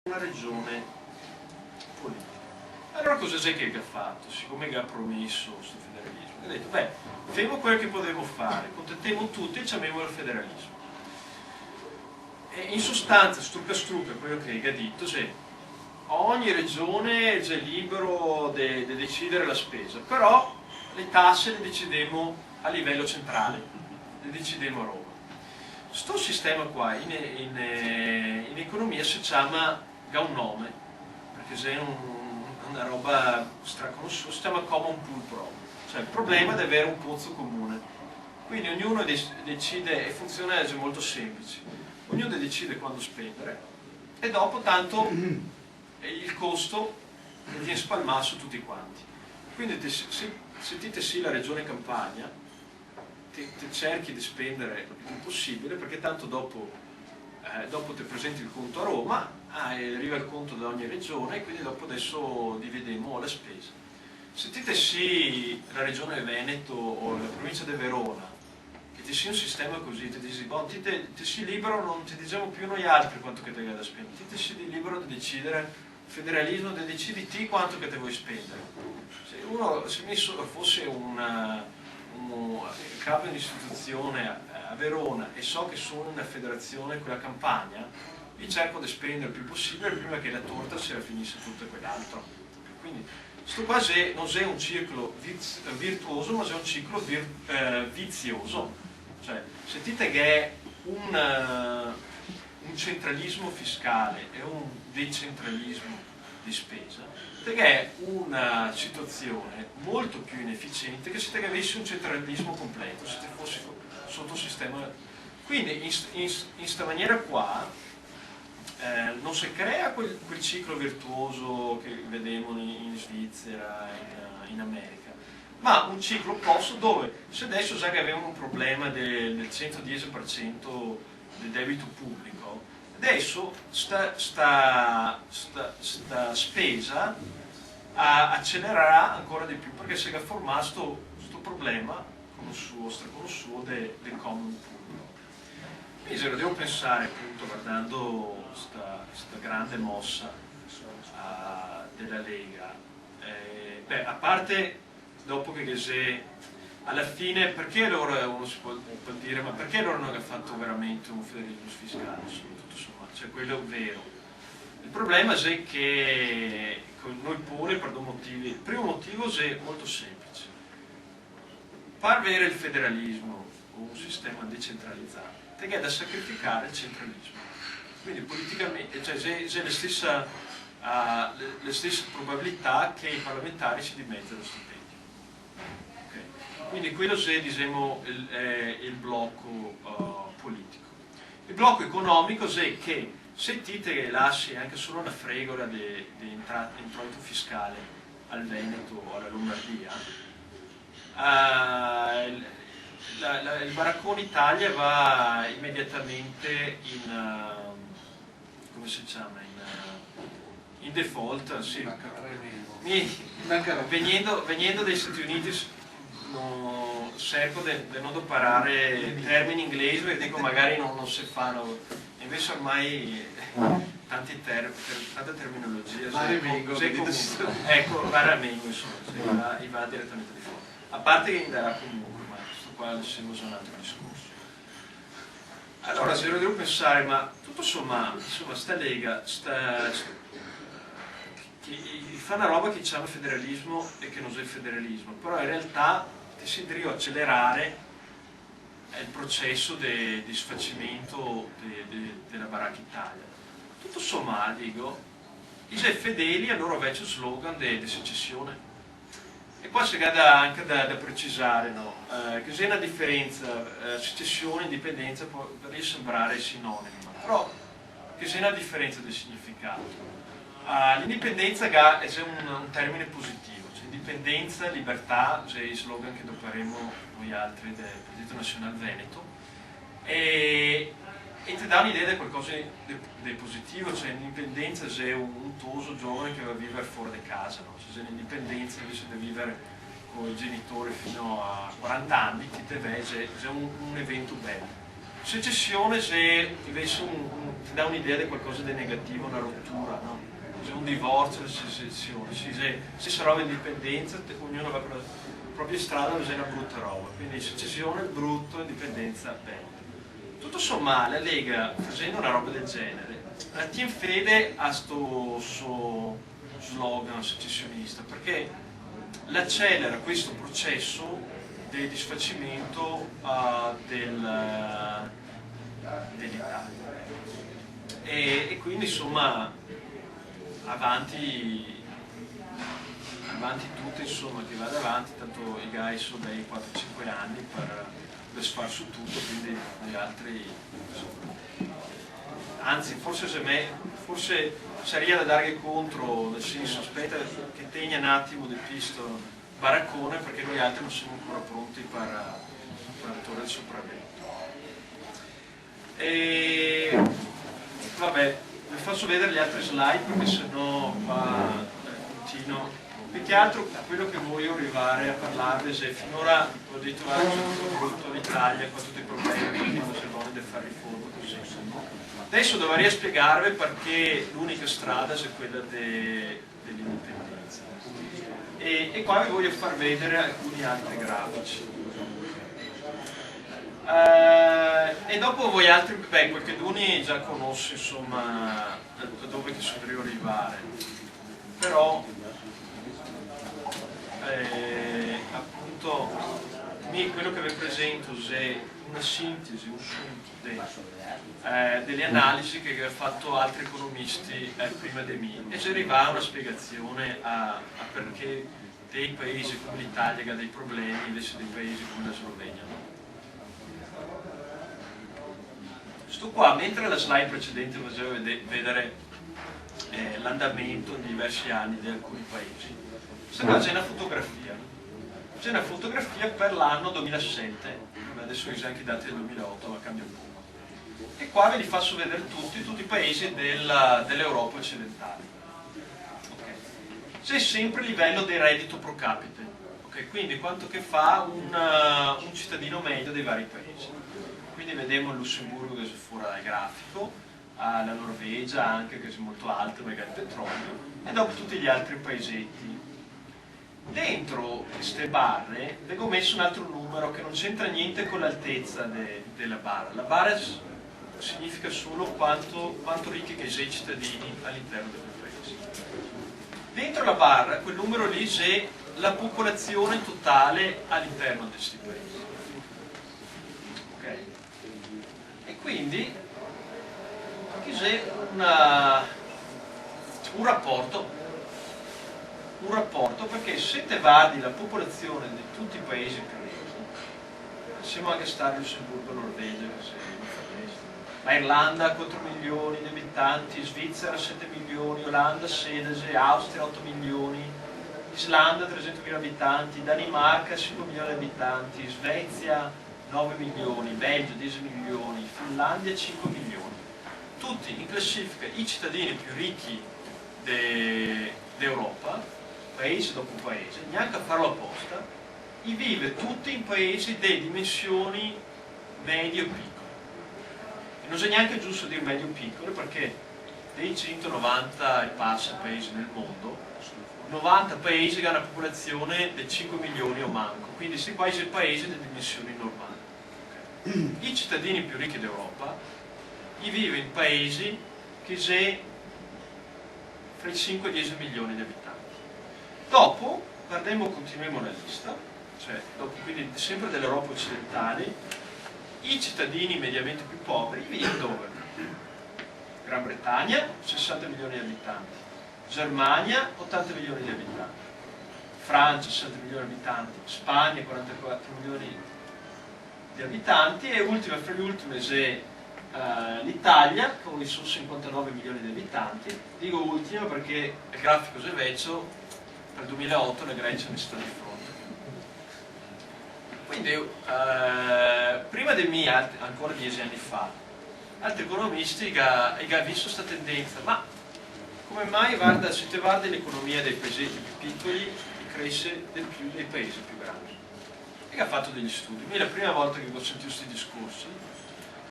una regione politica. Allora cosa c'è che ha fatto? Siccome che ha promesso questo federalismo, ha detto, beh, femo quello che potevo fare, contentiamo tutti e ci abbiamo il federalismo. E in sostanza, strucca quello che ha detto, è ogni regione è libero di decidere la spesa, però le tasse le decidemo a livello centrale, le decidemo a Roma. Sto sistema qua in economia si chiama ha un nome, perché è una roba straconosciuta, si chiama common pool problem, cioè il problema di avere un pozzo comune. Quindi ognuno decide, e funziona molto semplice, ognuno decide quando spendere e dopo tanto il costo viene spalmato su tutti quanti. Quindi se ti sì la regione Campania, ti cerchi di spendere il più possibile, perché tanto dopo ti presenti il conto a Roma, arriva il conto da ogni regione e quindi dopo adesso dividiamo la spesa. Se ti sì la regione Veneto o la provincia di Verona, che ti sia un sistema così, ti dici, boh, ti si libero, non ti diciamo più noi altri quanto che ti da spendere, ti si libero di decidere, federalismo, di decidi te quanto che te vuoi spendere. Se messo fosse un capo di un'istituzione a Verona e so che sono una federazione con la Campania, io cerco di spendere il più possibile prima che la torta si finisse tutto e quell'altro. Quindi questo qua non è un ciclo virtuoso, ma è un ciclo vizioso. Cioè, sentite che è un centralismo fiscale e un decentralismo di spesa, perché è una situazione molto più inefficiente che se te avessi un centralismo completo, se te fossi sotto sistema. Quindi in questa maniera qua non si crea quel ciclo virtuoso che vediamo in Svizzera, in America, ma un ciclo opposto dove se adesso già che avevamo un problema del 110% del debito pubblico, adesso sta spesa accelererà ancora di più, perché si è formato questo problema straconosciuto del common pool. Quindi se lo devo pensare, appunto, guardando questa grande mossa della Lega, beh, a parte dopo che alla fine, perché loro, uno si può dire, ma perché loro non hanno fatto veramente un federalismo fiscale, tutto sommato, cioè quello vero. Il problema è che con noi pure, per due motivi. Il primo motivo è molto semplice. Per avere il federalismo o un sistema decentralizzato, è da sacrificare il centralismo. Quindi politicamente c'è la stessa probabilità che i parlamentari si dimettano lo stipendio. Okay. Quindi quello è, diciamo, il blocco politico. Il blocco economico è che se ti lasci anche solo una fregola di introito fiscale al Veneto o alla Lombardia, il baraccone Italia va immediatamente come si chiama, in default, sì. Venendo dai Stati Uniti cerco di non imparare termini inglesi e dico magari non si fanno, invece ormai tanta terminologia, ecco, varamengo, insomma, va direttamente di fuori. A parte che darà comunque, ma questo qua siamo già un altro discorso. Allora, se lo devo pensare, ma tutto sommato, insomma, sta Lega fa una roba che chiama federalismo e che non è il federalismo, però in realtà ti si deve accelerare il processo di sfacimento della baracca Italia. Tutto sommato, dico, i fedeli al loro vecchio slogan di secessione. E qua si ha anche da precisare, no? Che c'è una differenza, secessione e indipendenza può sembrare sinonima, però che c'è una differenza di significato. L'indipendenza è un termine positivo, cioè indipendenza, libertà, c'è il slogan che adoperiamo noi altri del Partito Nazionale Veneto, e ti dà un'idea di qualcosa di positivo, cioè l'indipendenza è un toso giovane che va a vivere fuori di casa, no? Cioè l'indipendenza invece di vivere con i genitori fino a 40 anni, ti deve, è un evento bello. Secessione se invece ti dà un'idea di qualcosa di negativo, una rottura, no? Se un divorzio, la secessione, se sarà l'indipendenza, ognuno va per la propria strada, è una brutta roba. Quindi secessione brutto, indipendenza bella. Tutto sommato la Lega, facendo una roba del genere, tiene fede a sto slogan secessionista, perché l'accelera questo processo di disfacimento dell'Italia. E quindi insomma avanti tutto, insomma, che vada avanti, tanto i guys sono dei 4-5 anni per sfar su tutto, quindi gli altri insomma. Anzi forse sarebbe da dare contro, nel senso aspetta che tenga un attimo di pisto baraccone, perché noi altri non siamo ancora pronti per tornare il sopravvento. E vabbè, vi faccio vedere gli altri slide perché sennò qua continuo. Più che altro quello che voglio arrivare a parlarvi è finora ho detto tutto l'Italia con tutti i problemi che non si vogliono fare riforma così. Adesso dovrei spiegarvi perché l'unica strada è quella dell'indipendenza. E qua vi voglio far vedere alcuni altri grafici. E dopo voi altri, beh, qualcuno già conosce insomma dove che si deve arrivare, però appunto quello che vi presento è una sintesi, un sunto delle analisi che hanno fatto altri economisti prima di me, e ci arriva a una spiegazione a perché dei paesi come l'Italia hanno dei problemi invece dei paesi come la Slovenia. Sto qua, mentre la slide precedente faceva vedere l'andamento di diversi anni di alcuni paesi, questa qua c'è una fotografia. C'è una fotografia per l'anno 2007, adesso ho anche i dati del 2008, ma cambia un po'. E qua ve li faccio vedere tutti i paesi dell'Europa occidentale. Okay. C'è sempre il livello del reddito pro capite, okay. Quindi quanto che fa un cittadino medio dei vari paesi. Quindi vediamo il Lussemburgo che è fuori dal grafico, la Norvegia anche che è molto alta perché ha il petrolio, e dopo tutti gli altri paesetti. Dentro queste barre vengo messo un altro numero che non c'entra niente con l'altezza della barra. La barra significa solo quanto ricchi che sono i cittadini all'interno del paese. Dentro la barra, quel numero lì c'è la popolazione totale all'interno di questi paesi. Okay. E quindi qui c'è un rapporto perché se te vadi la popolazione di tutti i paesi presi, siamo anche stati in Lussemburgo, Norvegia, ma Irlanda 4 milioni di abitanti, Svizzera 7 milioni, Olanda 16, Austria 8 milioni, Islanda 300.000 abitanti, Danimarca 5 milioni di abitanti, Svezia 9 milioni, Belgio 10 milioni, Finlandia 5 milioni. Tutti in classifica i cittadini più ricchi d'Europa, paese dopo paese, neanche a farlo apposta, vive tutti in paesi di dimensioni medio-piccole. E non è neanche giusto dire medio-piccole perché dei 190 e passa paesi nel mondo, 90 paesi che hanno una popolazione di 5 milioni o manco, quindi questi qua sono paesi di dimensioni normali. Okay. I cittadini più ricchi d'Europa vivono in paesi che sono fra i 5 e i 10 milioni di abitanti. Dopo, continuiamo la lista, cioè dopo quindi sempre dell'Europa occidentale, i cittadini mediamente più poveri vivono dove? Gran Bretagna, 60 milioni di abitanti, Germania, 80 milioni di abitanti, Francia, 60 milioni di abitanti, Spagna, 44 milioni di abitanti, e ultima fra le ultime c'è l'Italia, con i suoi 59 milioni di abitanti. Dico ultima perché il grafico è vecchio, nel 2008 la Grecia ne sta di fronte. Quindi prima di me, ancora 10 anni fa, altri economisti hanno visto questa tendenza, ma come mai se te guardi l'economia dei paesi più piccoli cresce di più dei paesi più grandi? E ha fatto degli studi. La prima volta che ho sentito questi discorsi